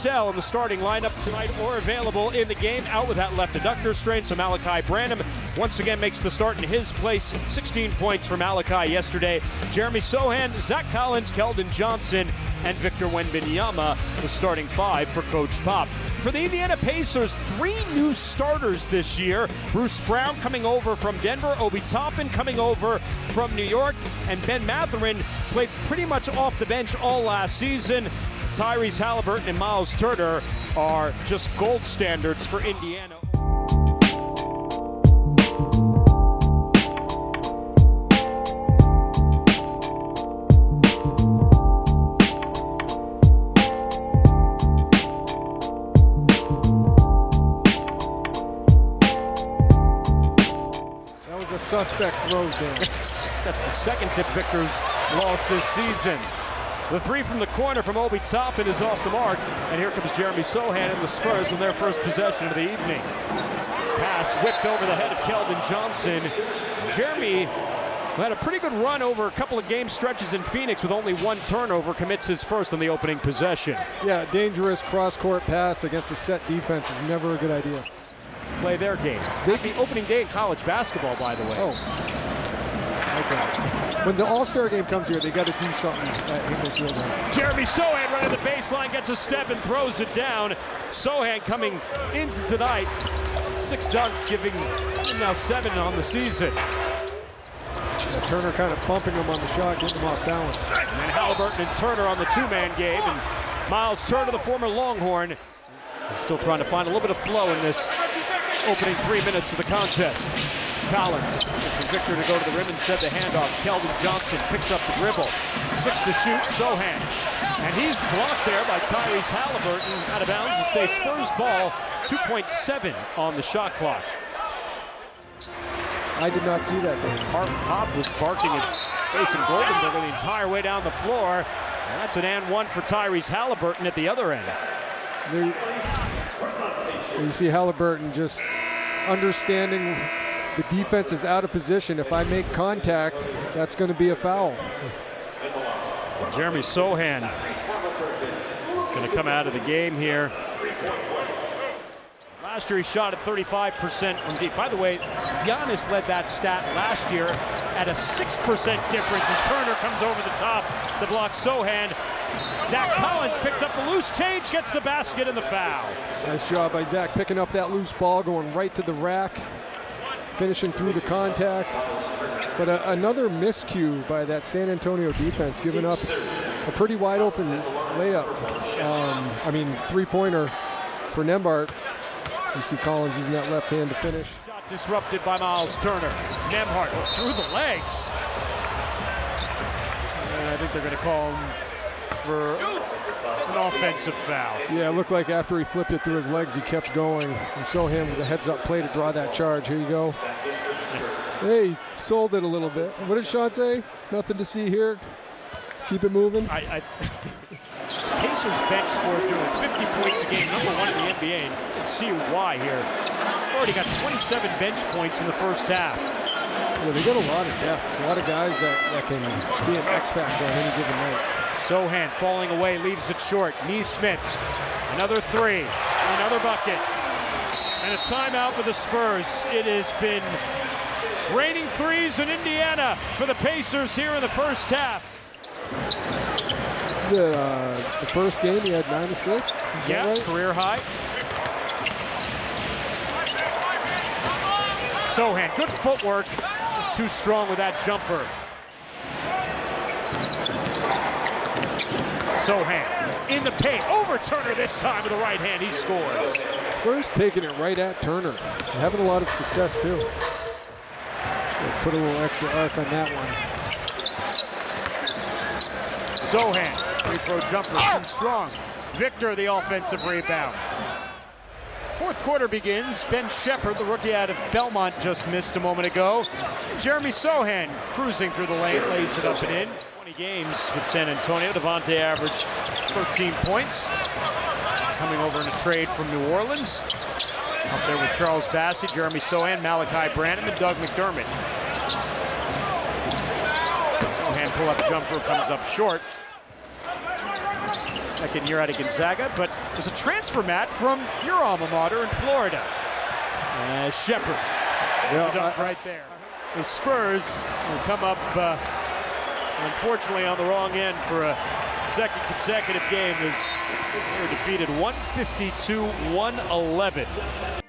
Cassell in the starting lineup tonight or available in the game, out with that left adductor strain. So Malachi Branham once again makes the start in his place. 16 points for Malachi yesterday. Jeremy Sochan, Zach Collins, Keldon Johnson, and Victor Wembanyama, the starting five for Coach Pop. For the Indiana Pacers, 3 new starters this year. Bruce Brown coming over from Denver, Obi Toppin coming over from New York, and Ben Mathurin played pretty much off the bench all last season. Tyrese Haliburton and Myles Turner are just gold standards for Indiana. A suspect throw game. That's the second tip Victor's lost this season. The 3 from the corner from Obi Toppin is off the mark, and here comes Jeremy Sochan and the Spurs with their first possession of the evening. Pass whipped over the head of Keldon Johnson. Jeremy, who had a pretty good run over a couple of game stretches in Phoenix with only 1 turnover, commits his first on the opening possession. Yeah, dangerous cross-court pass against a set defense is never a good idea. Play their games. The opening day in college basketball, by the way. Oh. Okay. When the All-Star game comes here, they got to do something at Hinkle Field. Jeremy Sochan running the baseline, gets a step and throws it down. Sochan coming into tonight. 6 dunks, giving him now 7 on the season. Yeah, Turner kind of bumping him on the shot, getting him off balance. And then Haliburton and Turner on the 2-man game. And Myles Turner, the former Longhorn, is still trying to find a little bit of flow in this opening 3 minutes of the contest. Collins for Victor to go to the rim instead. The handoff. Keldon Johnson picks up the dribble. 6 to shoot. Sochan. And he's blocked there by Tyrese Haliburton. Out of bounds to stay Spurs ball. 2.7 on the shot clock. I did not see that game. Pop was barking at Jason Goldenberger the entire way down the floor. And that's an and 1 for Tyrese Haliburton at the other end. You see Haliburton just understanding the defense is out of position. If I make contact, that's going to be a foul. Jeremy Sochan is going to come out of the game here. Last year he shot at 35% from deep. By the way, Giannis led that stat last year at a 6% difference as Turner comes over the top to block Sochan. Zach Collins picks up the loose change, gets the basket and the foul. Nice job by Zach picking up that loose ball, going right to the rack, finishing through the contact. But another miscue by that San Antonio defense, giving up a pretty wide open layup. Three-pointer for Nembhard. You see Collins using that left hand to finish. Shot disrupted by Myles Turner. Nembhard through the legs. And I think they're going to call him for an offensive foul. Yeah, it looked like after he flipped it through his legs, he kept going. And Sochan with the heads-up play to draw that charge. Here you go. Hey, he sold it a little bit. What did Sean say? Nothing to see here. Keep it moving. Pacers bench scores doing 50 points a game, #1 in the NBA, and you can see why here. They've already got 27 bench points in the first half. Yeah, they got a lot of depth. A lot of guys that can be an X factor on any given night. Sochan falling away, leaves it short. Neesmith, another 3, another bucket, and a timeout for the Spurs. It has been raining threes in Indiana for the Pacers here in the first half. The first game he had 9 assists. Yeah, right? Career high. Sochan, good footwork, just too strong with that jumper. Sochan in the paint, over Turner this time with the right hand, he scores. Spurs taking it right at Turner, having a lot of success too. Put a little extra arc on that one. Sochan, free throw jumper, too strong. Victor, the offensive rebound. Fourth quarter begins. Ben Shepherd, the rookie out of Belmont, just missed a moment ago. Jeremy Sochan cruising through the lane, lays it up and in. 20 games with San Antonio. Devontae averaged 13 points. Coming over in a trade from New Orleans. Up there with Charles Bassey, Jeremy Sochan, Malachi Branham, and Doug McDermott. Sochan pull-up jumper comes up short. Second year out of Gonzaga, but It was a transfer, Matt, from your alma mater in Florida. Shepard. Yeah, Right there. The Spurs will come up, unfortunately, on the wrong end for a second consecutive game as they're defeated 152-111